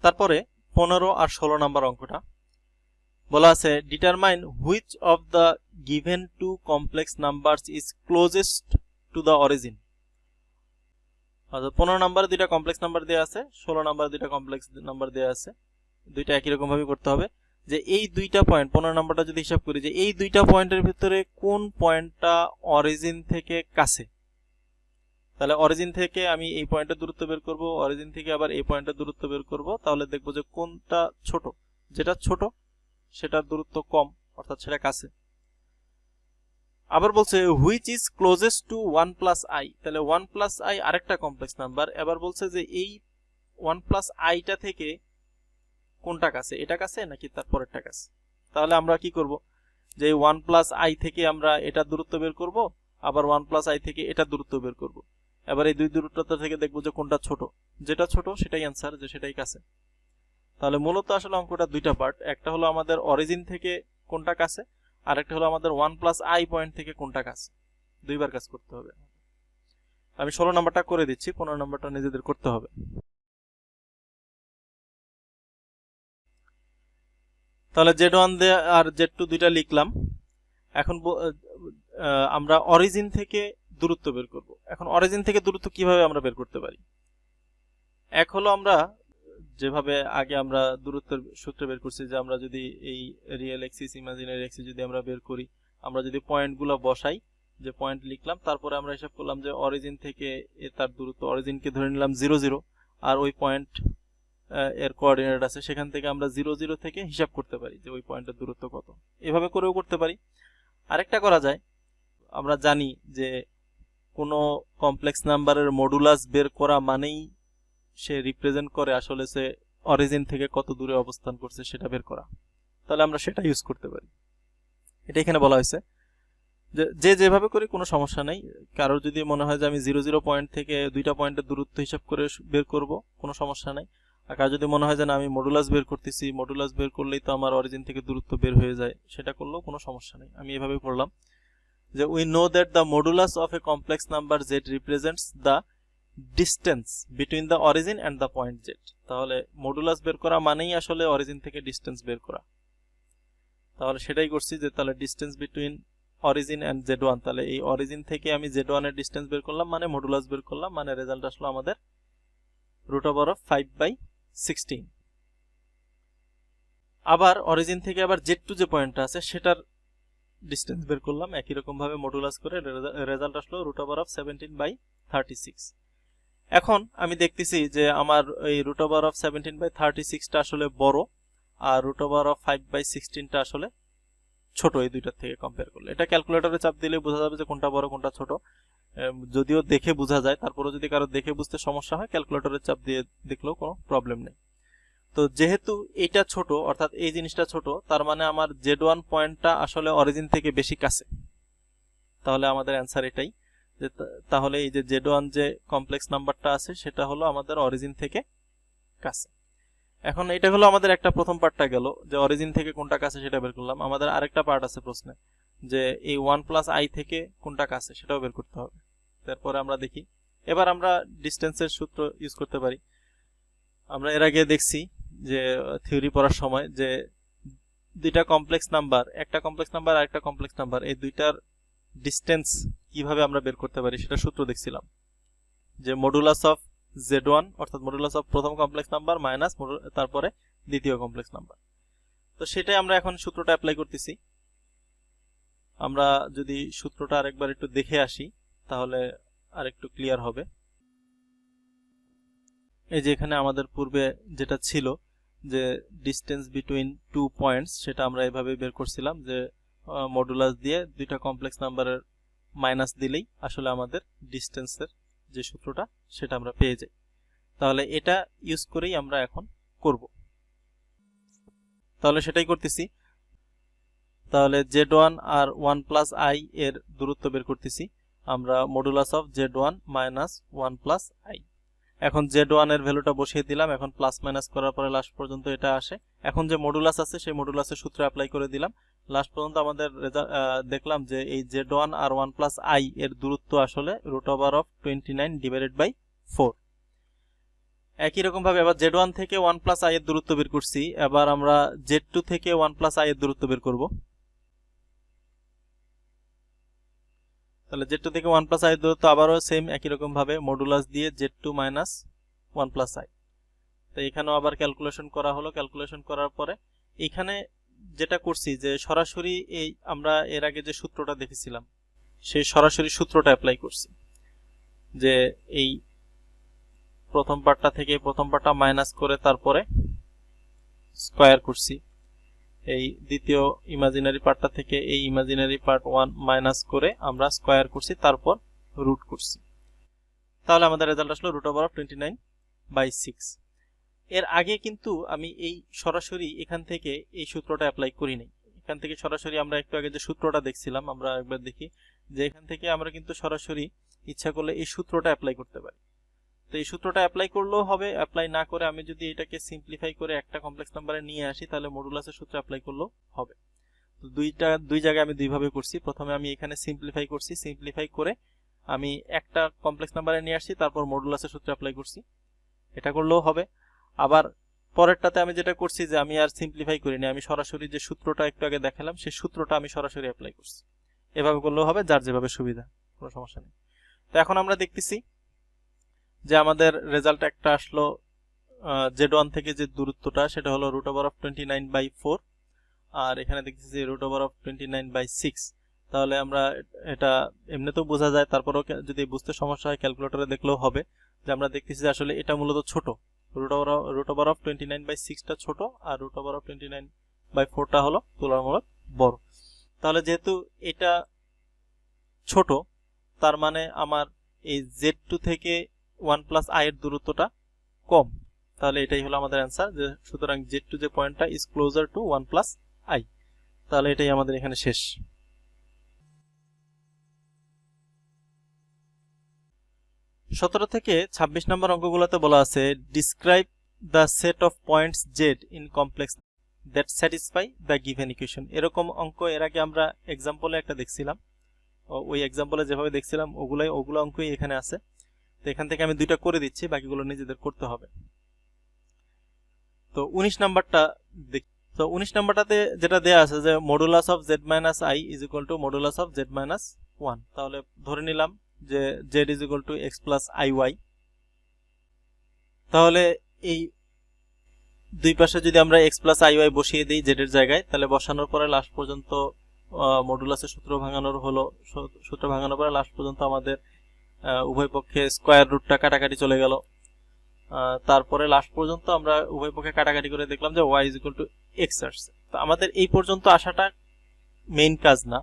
তারপরে 15 আর 16 নাম্বার অঙ্কটা বলা আছে determine which of the given to complex numbers is closest to the origin. অর্থাৎ 15 নাম্বারে দুইটা কমপ্লেক্স নাম্বার দেওয়া আছে, 16 নাম্বারে দুইটা কমপ্লেক্স নাম্বার দেওয়া আছে, দুইটা একই রকম ভাবে করতে হবে যে এই দুইটা পয়েন্ট 15 নাম্বারটা যদি হিসাব করি যে এই দুইটা পয়েন্টের ভিতরে কোন পয়েন্টটা অরিজিন থেকে কাছে। তাহলে অরিজিন থেকে আমি এই পয়েন্টের দূরত্ব বের করব, অরিজিন থেকে আবার এই পয়েন্টের দূরত্ব বের করব, তাহলে দেখব যে কোনটা ছোট, যেটা ছোট সেটার দূরত্ব কম অর্থাৎ সেটা কাছে। আবার বলছে which is closest to 1 plus I, তাহলে 1 প্লাস আই আরেকটা কমপ্লেক্স নাম্বার। এবার বলছে যে এই 1 প্লাস আইটা থেকে কোনটা কাছে, এটা কাছে নাকি তার পরেরটা কাছে। তাহলে আমরা কি করব যে 1 প্লাস আই থেকে আমরা এটার দূরত্ব বের করব, আবার 1 প্লাস আই থেকে এটার দূরত্ব বের করব। এবার এই দুই দূরত্বটা থেকে দেখব যে কোনটা ছোট, যেটা ছোট সেটাই অ্যান্সার, যে সেটাই কাছে। তাহলে মূলত আসলে অঙ্কটা দুইটা পার্ট, একটা হলো আমাদের অরিজিন থেকে কোনটা কাছে, আর একটা হলো আমাদের 1 প্লাস আই পয়েন্ট থেকে কোনটা কাছে, দুইবার কাজ করতে হবে। আমি 16 নাম্বারটা করে দিচ্ছি, 15 নাম্বারটা নিজেদের করতে হবে। তাহলে Z1 আর Z2 দুইটা লিখলাম। এখন আমরা অরিজিন থেকে দূরত্ব বের করব। এখন অরিজিন থেকে দূরত্ব কিভাবে আমরা বের করতে পারি? এক হলো আমরা যেভাবে আগে আমরা দূরত্বের সূত্র বের করছি, যে আমরা যদি এই রিয়েল এক্সিস ইমাজিনারি এক্সিস যদি আমরা বের করি, আমরা যদি পয়েন্টগুলো বসাই, যে পয়েন্ট লিখলাম, তারপরে আমরা হিসাব করলাম যে অরিজিন থেকে তার দূরত্ব, অরিজিনকে ধরে নিলাম 0 0, আর ওই পয়েন্ট এর কোঅর্ডিনেট আছে, সেখান থেকে আমরা 0 0 থেকে হিসাব করতে পারি যে ওই পয়েন্টের দূরত্ব কত। এভাবে করেও করতে পারি। আরেকটা করা যায়, আমরা জানি যে কোনো কমপ্লেক্স নাম্বারের মডুলাস বের করা মানেই সে রিপ্রেজেন্ট করে আসলে সে অরিজিন থেকে কত দূরে অবস্থান করছে সেটা বের করা। তাহলে আমরা সেটা ইউজ করতে পারি। এটা এখানে বলা হয়েছে যে যেভাবে করি কোনো সমস্যা নেই। কারোর যদি মনে হয় যে আমি 0 0 পয়েন্ট থেকে দুইটা পয়েন্টের দূরত্ব হিসাব করে বের করব, কোনো সমস্যা নেই। আর কারো যদি মনে হয় যে না আমি মডুলাস বের করতেছি, মডুলাস বের করলেই তো আমার অরিজিন থেকে দূরত্ব বের হয়ে যায়, সেটা করলেও কোনো সমস্যা নেই। আমি এভাবে করলাম যে we know that the modulus of A complex number z represents the distance between the origin and the point z। তাহলে মডুলাস বের করা মানেই আসলে অরিজিন থেকে ডিস্টেন্স বের করা। তাহলে সেটাই করছি, যে তাহলে distance between origin and Z1, তাহলে এই অরিজিন থেকে আমি Z1 এর ডিস্টেন্স বের করলাম, মানে মডুলাস বের করলাম, মানে রেজাল্ট আসলো আমাদের √5/16। আবার অরিজিন থেকে আবার Z2 যে পয়েন্টটা আছে সেটার ডিস্টেন্স বের করলাম, একই রকম ভাবে মডুলাস করে রেজাল্ট আসলো √17/36। এখন আমি দেখতেছি যে আমার এই √17/36টা আসলে বড়, আর √5/16টা আসলে ছোট। এই দুইটার থেকে কম্পেয়ার করলে এটা ক্যালকুলেটরে চাপ দিলে বোঝা যাবে যে কোনটা বড় কোনটা ছোট। যদিও দেখে বোঝা যায়, তারপরে যদি কারো দেখে বুঝতে সমস্যা হয় ক্যালকুলেটরে চাপ দিয়ে দেখলেও কোনো প্রবলেম নেই। তো যেহেতু এটা ছোট অর্থাৎ এই জিনিসটা ছোট, তার মানে আমার Z1 পয়েন্টটা আসলে অরিজিন থেকে বেশি কাছে। তাহলে আমাদের অ্যান্সার এটাই, যে তাহলে এই যে Z1 যে কমপ্লেক্স নাম্বারটা আছে সেটা হলো আমাদের অরিজিন থেকে কাছে। এখন এটা হলো আমাদের একটা প্রথম পার্টটা গেল, যে অরিজিন থেকে কোনটা কাছে সেটা বের করলাম। আমাদের আরেকটা পার্ট আছে প্রশ্নে, যে এই 1 প্লাস আই থেকে কোনটা কাছে সেটাও বের করতে হবে। তারপরে আমরা দেখি, এবার আমরা ডিস্টেন্সের সূত্র ইউজ করতে পারি। আমরা এর আগে দেখছি যে থিওরি পড়ার সময় যে দুইটা কমপ্লেক্স নাম্বার, একটা কমপ্লেক্স নাম্বার আর একটা কমপ্লেক্স নাম্বার, এই দুইটার ডিস্টেন্স কিভাবে আমরা বের করতে পারি সেটা সূত্র দেখছিলাম, যে মডুলাস অফ Z1 অর্থাৎ মডুলাস অফ প্রথম কমপ্লেক্স নাম্বার মাইনাস তারপরে দ্বিতীয় কমপ্লেক্স নাম্বার। তো সেটাই আমরা এখন সূত্রটা অ্যাপ্লাই করতেছি। আমরা যদি সূত্রটা আরেকবার একটু দেখে আসি তাহলে আরেকটু ক্লিয়ার হবে। এই যে এখানে আমাদের পূর্বে যেটা ছিল যে ডিস্টেন্স বিটুইন টু পয়েন্টস, সেটা আমরা এভাবে বের করছিলাম, যে মডুলাস দিয়ে দুইটা কমপ্লেক্স নাম্বারের মাইনাস দিলেই আসলে আমাদের ডিস্টেন্সের যে সূত্রটা সেটা আমরা পেয়ে যাই। তাহলে এটা ইউজ করেই আমরা এখন করব। তাহলে সেটাই করতেছি। তাহলে Z1 আর 1 প্লাস আই এর দূরত্ব বের করতেছি আমরা, modulus of Z1 minus 1 plus I. এখন Z1 এর ভ্যালুটা বসিয়ে দিলাম, এখন প্লাস মাইনাস করার পরে লাস্ট পর্যন্ত এটা আসে। এখন যে মডুলাস আছে সেই মডুলাসের সূত্র অ্যাপ্লাই করে দিলাম, লাস্ট পর্যন্ত আমাদের দেখলাম যে এই Z1 আর 1 প্লাস আই এর দূরত্ব আসলে √29 / 4। একই রকম ভাবে এবার z1 থেকে 1 প্লাস i এর দূরত্ব বের করছি, এবার আমরা z2 থেকে 1 প্লাস i এর দূরত্ব বের করব। তাহলে z2 থেকে 1 প্লাস i এর দূরত্ব আবারও সেম একই রকম ভাবে মডুলাস দিয়ে z2 মাইনাস 1 প্লাস i। তো এখানেও আবার ক্যালকুলেশন করা হলো, ক্যালকুলেশন করার পরে এখানে যেটা করছি যে সরাসরি এই আমরা এর আগে যে সূত্রটা দেখেছিলাম সেই সরাসরি সূত্রটা অ্যাপ্লাই করছি, যে এই প্রথম পার্টটা থেকে প্রথম পার্টটা মাইনাস করে তারপরে স্কয়ার করছি, এই দ্বিতীয় ইমাজিনারি পার্টটা থেকে এই ইমাজিনারি পার্ট 1 মাইনাস করে আমরা স্কয়ার করছি, তারপর রুট করছি। তাহলে আমাদের রেজাল্ট আসলো √29/6। এর আগে কিন্তু আমি এই সরাসরি এখান থেকে এই সূত্রটা অ্যাপ্লাই করি নাই। এখান থেকে সরাসরি আমরা একটু আগে যে সূত্রটা দেখছিলাম, আমরা একবার দেখি যে এখান থেকে আমরা কিন্তু সরাসরি ইচ্ছা করলে এই সূত্রটা অ্যাপ্লাই করতে পারি। তো এই সূত্রটা অ্যাপ্লাই করলেও হবে, অ্যাপ্লাই না করে আমি যদি এটাকে সিম্পলিফাই করে একটা কমপ্লেক্স নাম্বারে নিয়ে আসি তাহলে মডুলাসের সূত্র অ্যাপ্লাই করলেও হবে। তো দুই জায়গায় আমি দুইভাবে করছি। প্রথমে আমি এখানে সিম্পলিফাই করছি, সিম্পলিফাই করে আমি একটা কমপ্লেক্স নাম্বারে নিয়ে আসছি, তারপর মডুলাসের সূত্র অ্যাপ্লাই করছি, এটা করলেও হবে। আবার পরেরটাতে আমি যেটা করছি যে আমি আর সিম্পলিফাই করিনি, আমি সরাসরি যে সূত্রটা একটু আগে দেখালাম সেই সূত্রটা আমি সরাসরি অ্যাপ্লাই করছি। এভাবে করলেও হবে, যার যেভাবে সুবিধা, কোনো সমস্যা নেই। তো এখন আমরা দেখতেছি যে আমাদের রেজাল্ট একটা আসলো, z1 থেকে যে দূরত্বটা সেটা হলো √29/4, আর এখানে দেখতেছি √29/6। তাহলে আমরা এটা এমনিতেও বোঝা যায়, তারপরেও যদি বুঝতে সমস্যা হয় ক্যালকুলেটরে দেখলেও হবে যে আমরা দেখতেছি যে আসলে এটা মূলত ছোট, √29/6টা ছোট আর √29/4টা হলো তুলনামূলক বড়। তাহলে যেহেতু এটা ছোট, তার মানে আমার এই z2 থেকে 1 প্লাস i এর দূরত্বটা কম। তাহলে এটাই হলো আমাদের অ্যান্সার, যে সুতরাং z2 যে পয়েন্টটা is closer to 1 plus i। তাহলে এটাই আমাদের এখানে শেষ। 17 থেকে 26 নম্বর অঙ্কগুলোতে বলা আছে describe the set of points z in complex that satisfy the given equation. এরকম অঙ্ক এর আগে আমরা এক্সাম্পলে একটা দেখছিলাম, ওই এক্সাম্পলে যেভাবে দেখছিলাম ওগুলো অঙ্কই এখানে আছে। তো এখান থেকে আমি দুইটা করে দিচ্ছি, বাকিগুলো নিজেদের করতে হবে। তো 19 নাম্বারটা তো 19 নাম্বারটাতে যেটা দেয়া আছে যে modulus of z minus i is equal two modulus of z minus 1। তাহলে ধরে নিলাম যে z is equal two x plus iy। তাহলে এই দুই পাশে যদি আমরা x প্লাস iy বসিয়ে দিই z এর জায়গায়, তাহলে বসানোর পরে লাস্ট পর্যন্ত মডুলাসের সূত্র ভাঙানোর পরে লাস্ট পর্যন্ত আমাদের উভয় পক্ষে স্কয়ার রুটটা কাটাকাটি চলে গেল। তারপরে লাস্ট পর্যন্ত আমরা উভয় পক্ষে কাটাকাটি করে দেখলাম যে y is equal two x আসছে। তো আমাদের এই পর্যন্ত আসাটা মেইন কাজ না।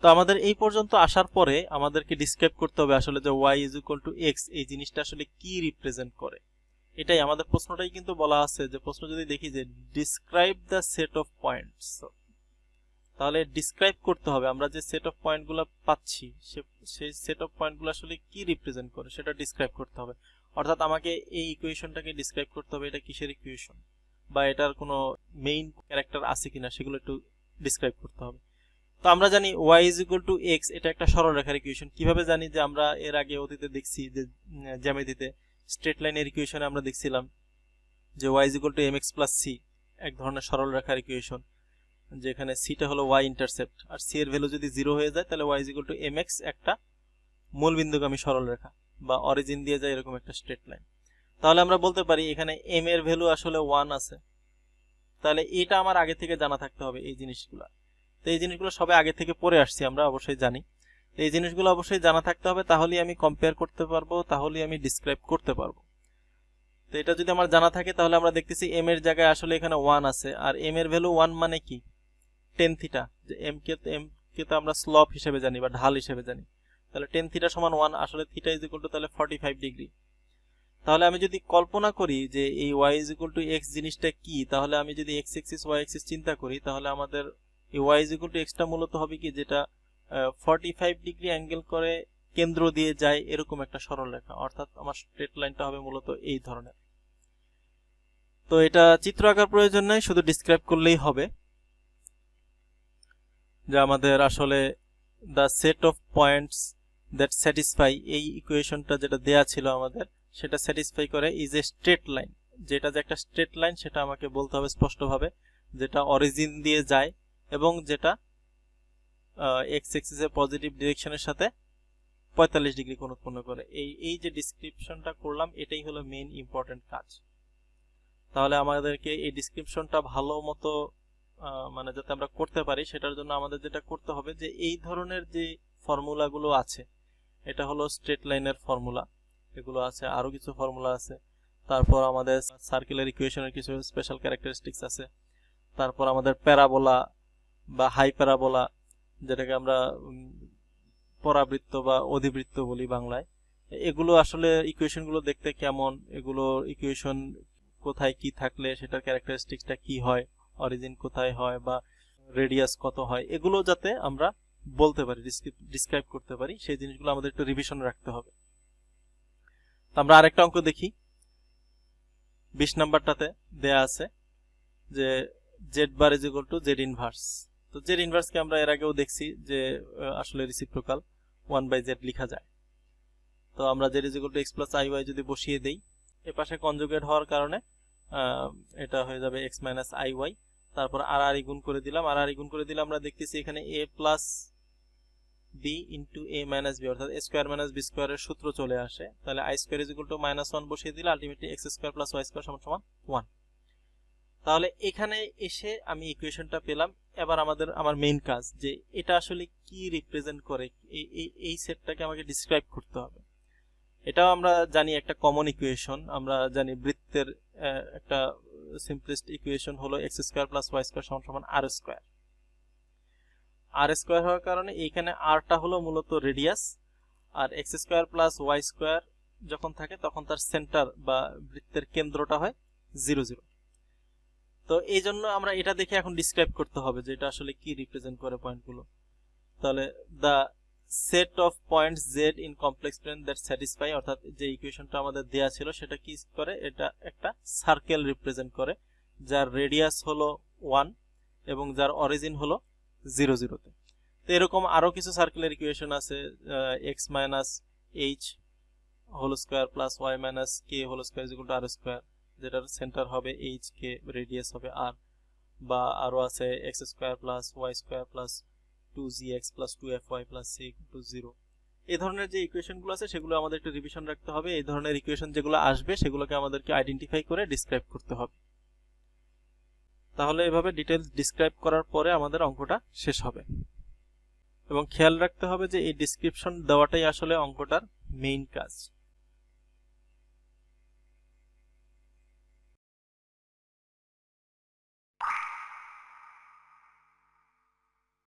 তো আমাদের এই পর্যন্ত আসার পরে আমাদেরকে ডিসক্রাইব করতে হবে আসলে যে y is equal two x এই জিনিসটা আসলে কি রিপ্রেজেন্ট করে। এটাই আমাদের প্রশ্নটাই কিন্তু বলা আছে, যে প্রশ্ন যদি দেখি যে describe the set of points, তাহলে ডিসক্রাইব করতে হবে আমরা যে সেট অফ পয়েন্টগুলো পাচ্ছি সেই সেট অফ পয়েন্টগুলো আসলে কি রিপ্রেজেন্ট করে সেটা ডিসক্রাইব করতে হবে। অর্থাৎ আমাকে এই ইকুয়েশনটাকে ডিসক্রাইব করতে হবে, এটা কিসের ইকুয়েশন বা এটার কোনো মেইন ক্যারেক্টার আছে কিনা সেগুলো একটু ডিসক্রাইব করতে হবে। তো আমরা জানি y is equal two x, এটা একটা সরলরেখার ইকুয়েশন। কিভাবে জানি? যে আমরা এর আগে অতীতে দেখছি যে জ্যামিতিতে স্ট্রেট লাইনের ইকুয়েশনে আমরা দেখছিলাম যে y is equal two mx plus c, এক ধরনের সরলরেখার ইকুয়েশন, যেখানে সিটা হলো y ইন্টারসেপ্ট আর সি এর ভ্যালু যদি 0 হয়ে যায় তাহলে y is equal two mx একটা মূলবিন্দুগামী সরলরেখা বা অরিজিন দিয়ে যায় এরকম একটা স্ট্রেট লাইন। তাহলে আমরা বলতে পারি এখানে m এর ভ্যালু আসলে 1 আছে। তাহলে এটা আমার আগে থেকে জানা থাকতে হবে এই জিনিসগুলো। তো এই জিনিসগুলো সবাই আগে থেকে পড়ে আসছি, আমরা অবশ্যই জানি। তো এই জিনিসগুলো অবশ্যই জানা থাকতে হবে, তাহলেই আমি কম্পেয়ার করতে পারবো, তাহলেই আমি ডিসক্রাইব করতে পারবো। তো এটা যদি আমার জানা থাকে তাহলে আমরা দেখতেছি m এর জায়গায় আসলে এখানে 1 আছে, আর m এর ভ্যালু 1 মানে কি tan থিটা, যে m কে তো আমরা স্লপ হিসেবে জানি বা ঢাল হিসেবে জানি। তাহলে tan থিটা সমান 1, আসলে থিটা ইজ ইকুয়াল টু তাহলে 45 ডিগ্রি। তাহলে আমি যদি কল্পনা করি যে এই y is equal two x জিনিসটা কি, তাহলে আমি যদি x এক্সিস y এক্সিস চিন্তা করি তাহলে আমাদের এই y is equal two x টা মূলত হবে কি, যেটা 45 ডিগ্রি অ্যাঙ্গেল করে কেন্দ্র দিয়ে যায় এরকম একটা সরলরেখা, অর্থাৎ আমার স্ট্রেট লাইনটা হবে মূলত এই ধরনের। তো এটা চিত্র আঁকার প্রয়োজন নাই, শুধু ডিসক্রাইব করলেই হবে যে আমাদের আসলে the set of points that satisfy এই ইকুয়েশনটা যেটা দেয়া ছিল আমাদের সেটা স্যাটিসফাই করে ইজ এ স্ট্রেট লাইন, যেটা যে একটা স্ট্রেট লাইন সেটা আমাকে বলতে হবে স্পষ্টভাবে, যেটা অরিজিন দিয়ে যায় এবং যেটা এক্স এক্সিসের পজিটিভ ডিরেকশনের সাথে 45 ডিগ্রি কোণ উৎপন্ন করে। এই যে ডিসক্রিপশনটা করলাম এটাই হলো মেইন ইম্পর্টেন্ট কাজ। তাহলে আমাদেরকে এই ডিসক্রিপশনটা ভালো মতো মানে যাতে আমরা করতে পারি সেটার জন্য আমাদের যেটা করতে হবে যে এই ধরনের যে ফর্মুলাগুলো আছে, এটা হলো স্ট্রেট লাইনের ফর্মুলা, এগুলো আছে, আরো কিছু ফর্মুলা আছে। তারপর আমাদের সার্কুলার ইকুয়েশনের কিছু স্পেশাল ক্যারেক্টারিস্টিক্স আছে। তারপর আমাদের প্যারাবোলা বা হাই প্যারাবোলা, যেটাকে আমরা পরাবৃত্ত বা অধিবৃত্ত বলি বাংলায়, এগুলো আসলে ইকুয়েশনগুলো দেখতে কেমন, এগুলো ইকুয়েশন কোথায় কি থাকলে সেটার ক্যারেক্টারিস্টিক্সটা কি হয়, অরিজিন কোথায় হয় বা রেডিয়াস কত হয়, এগুলো যাতে আমরা বলতে পারি, ডিসক্রাইব করতে পারি, সেই জিনিসগুলো আমাদের একটু রিভিশন রাখতে হবে। আমরা আরেকটা অঙ্ক দেখি। 20 নাম্বারটাতে দেয়া আছে যে Z bar is equal to Z inverse. তো জেড ইনভার্সকে আমরা এর আগেও দেখছি যে আসলে রিসিপ্রোকাল 1/z লিখা যায়। তো আমরা Z is equal to X plus I Y যদি বসিয়ে দেই, এ পাশে কনজুগেট হওয়ার কারণে এটা হয়ে যাবে এক্স মাইনাস আই ওয়াই। তারপর আর আর গুণ করে দিলাম, আর আর গুণ করে দিলে আমরা দেখতেছি এখানে এ প্লাস বি ইন্টু এ মাইনাস বি, অর্থাৎ এ স্কোয়ার মাইনাস বি স্কোয়ারের সূত্র চলে আসে। তাহলে I square is equal to -1 বসিয়ে দিলে ultimately X square plus Y square সমান সমান 1। তাহলে এখানে এসে আমি ইকুয়েশনটা পেলাম। এবার আমার মেইন কাজ যে এটা আসলে কি রিপ্রেজেন্ট করে, এই সেটটাকে আমাকে ডিসক্রাইব করতে হবে। এটাও আমরা জানি একটা কমন ইকুয়েশন, আমরা জানি বৃত্তের একটা সিম্পলেস্ট ইকুয়েশন হলো X square plus Y square সমান সমান আর স্কোয়ার। আর স্কোয়ার হওয়ার কারণে এইখানে আরটা হলো মূলত রেডিয়াস, আর x square plus Y square যখন থাকে তখন তার সেন্টার বা বৃত্তের কেন্দ্রটা হয় 0 0। তো এই জন্য আমরা এটা দেখে এখন ডিসক্রাইব করতে হবে যে এটা আসলে কি রিপ্রেজেন্ট করে পয়েন্টগুলো। তাহলে the set of points Z in complex plane that satisfy, অর্থাৎ যে ইকুয়েশনটা আমাদের দেয়া ছিল সেটা কি করে, এটা একটা সার্কেল রিপ্রেজেন্ট করে যার রেডিয়াস হলো 1 এবং যার অরিজিন হলো 0 0 তে। তো এরকম আরো কিছু সার্কেলের ইকুয়েশন আছে, X minus H whole square plus Y minus K whole square is equal to R square, যেটার সেন্টার হবে এইচ কে, রেডিয়াস হবে আর। বা আরো আছে X square plus Y square plus 2gx plus 2fy plus c equal to 0। এই ধরনের যে ইকুয়েশনগুলো আছে সেগুলো আমাদের একটু রিভিশন রাখতে হবে। এই ধরনের ইকুয়েশন যেগুলো আসবে সেগুলোকে আমাদেরকে আইডেন্টিফাই করে ডিসক্রাইব করতে হবে। তাহলে এভাবে ডিটেইলস ডিসক্রাইব করার পরে আমাদের অঙ্কটা শেষ হবে। এবং খেয়াল রাখতে হবে যে এই ডিসক্রিপশন দেওয়াটাই আসলে অঙ্কটার মেইন কাজ।